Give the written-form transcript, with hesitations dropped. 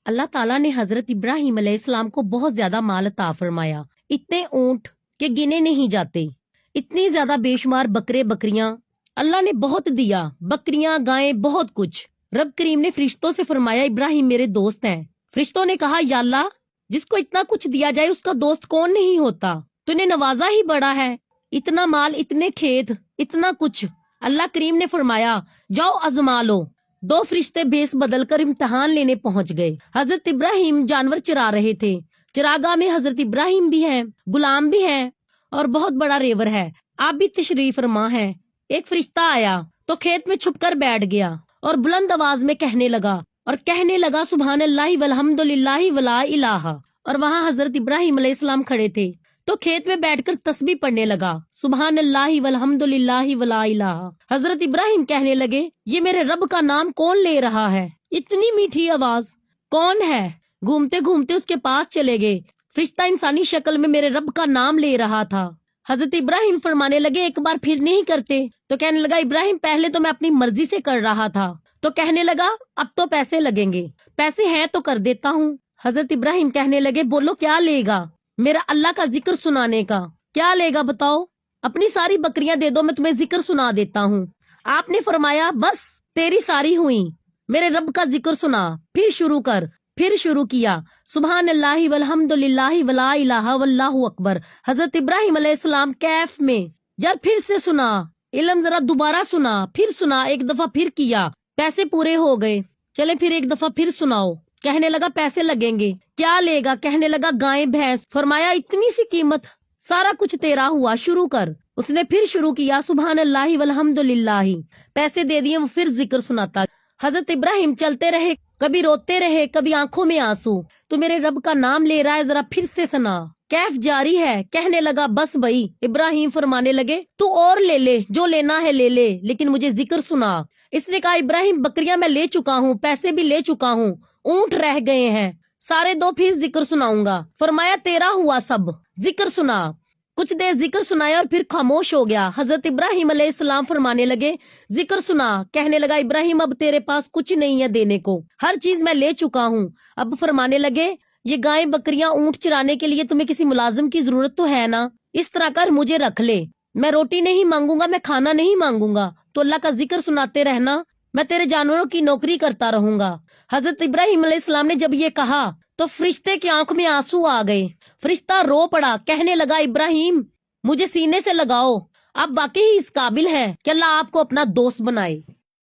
اللہ تعالیٰ نے حضرت ابراہیم علیہ السلام کو بہت زیادہ مال عطا فرمایا، اتنے اونٹ کہ گنے نہیں جاتے، اتنی زیادہ بے شمار بکرے بکریاں، اللہ نے بہت دیا، بکریاں گائیں بہت کچھ۔ رب کریم نے فرشتوں سے فرمایا ابراہیم میرے دوست ہیں۔ فرشتوں نے کہا یا اللہ، جس کو اتنا کچھ دیا جائے اس کا دوست کون نہیں ہوتا، تو نے نوازا ہی بڑا ہے، اتنا مال، اتنے کھیت، اتنا کچھ۔ اللہ کریم نے فرمایا جاؤ آزما لو۔ 2 فرشتے بھیس بدل کر امتحان لینے پہنچ گئے۔ حضرت ابراہیم جانور چرا رہے تھے، چراگاہ میں حضرت ابراہیم بھی ہیں، غلام بھی ہیں اور بہت بڑا ریور ہے، آپ بھی تشریف فرما ہیں۔ ایک فرشتہ آیا تو کھیت میں چھپ کر بیٹھ گیا اور بلند آواز میں کہنے لگا سبحان اللہ والحمد للہ ولا الہ، اور وہاں حضرت ابراہیم علیہ السلام کھڑے تھے تو کھیت میں بیٹھ کر تسبیح پڑھنے لگا، سبحان اللہ والحمد للہ ولا الہ۔ حضرت ابراہیم کہنے لگے یہ میرے رب کا نام کون لے رہا ہے، اتنی میٹھی آواز کون ہے؟ گھومتے گھومتے اس کے پاس چلے گئے، فرشتہ انسانی شکل میں میرے رب کا نام لے رہا تھا۔ حضرت ابراہیم فرمانے لگے ایک بار پھر نہیں کرتے؟ تو کہنے لگا ابراہیم پہلے تو میں اپنی مرضی سے کر رہا تھا، تو کہنے لگا اب تو پیسے لگیں گے، پیسے ہیں تو کر دیتا ہوں۔ حضرت ابراہیم کہنے لگے بولو کیا لے گا؟ میرا اللہ کا ذکر سنانے کا، کیا لے گا بتاؤ؟ اپنی ساری بکریاں دے دو، میں تمہیں ذکر سنا دیتا ہوں۔ آپ نے فرمایا بس تیری ساری ہوئی، میرے رب کا ذکر سنا، پھر شروع کیا سبحان اللہ والحمد للہ ولا الہ واللہ اکبر۔ حضرت ابراہیم علیہ السلام کیف میں، یار پھر سے سنا، علم ذرا دوبارہ سنا، پھر سنا، ایک دفعہ پھر کیا، پیسے پورے ہو گئے، چلے پھر ایک دفعہ پھر سناؤ۔ کہنے لگا پیسے لگیں گے، کیا لے گا؟ کہنے لگا گائیں بھینس۔ فرمایا اتنی سی قیمت، سارا کچھ تیرا ہوا، شروع کر۔ اس نے پھر شروع کیا سبحان اللہ والحمد للہ، پیسے دے دیے، وہ پھر ذکر سناتا۔ حضرت ابراہیم چلتے رہے، کبھی روتے رہے، کبھی آنکھوں میں آنسو۔ تو میرے رب کا نام لے رہا ہے، ذرا پھر سے سنا۔ کیف جاری ہے۔ کہنے لگا بس بھائی۔ ابراہیم فرمانے لگے تو اور لے لے، جو لینا ہے لے لے، لیکن مجھے ذکر سنا۔ اس نے کہا ابراہیم بکریاں میں لے چکا ہوں، پیسے بھی لے چکا ہوں، اونٹ رہ گئے ہیں، سارے دو پھر ذکر سناؤں گا۔ فرمایا تیرا ہوا سب، ذکر سنا۔ کچھ دیر ذکر سنایا اور پھر خاموش ہو گیا۔ حضرت ابراہیم علیہ السلام فرمانے لگے ذکر سنا۔ کہنے لگا ابراہیم اب تیرے پاس کچھ نہیں ہے دینے کو، ہر چیز میں لے چکا ہوں۔ اب فرمانے لگے یہ گائیں بکریاں اونٹ چرانے کے لیے تمہیں کسی ملازم کی ضرورت تو ہے نا، اس طرح کر مجھے رکھ لے، میں روٹی نہیں مانگوں گا، میں کھانا نہیں مانگوں گا، تو اللہ کا ذکر سناتے رہنا، میں تیرے جانوروں کی نوکری کرتا رہوں گا۔ حضرت ابراہیم علیہ السلام نے جب یہ کہا تو فرشتے کی آنکھ میں آنسو آ گئے، فرشتہ رو پڑا، کہنے لگا ابراہیم مجھے سینے سے لگاؤ، آپ واقعی اس قابل ہے کہ اللہ آپ کو اپنا دوست بنائے۔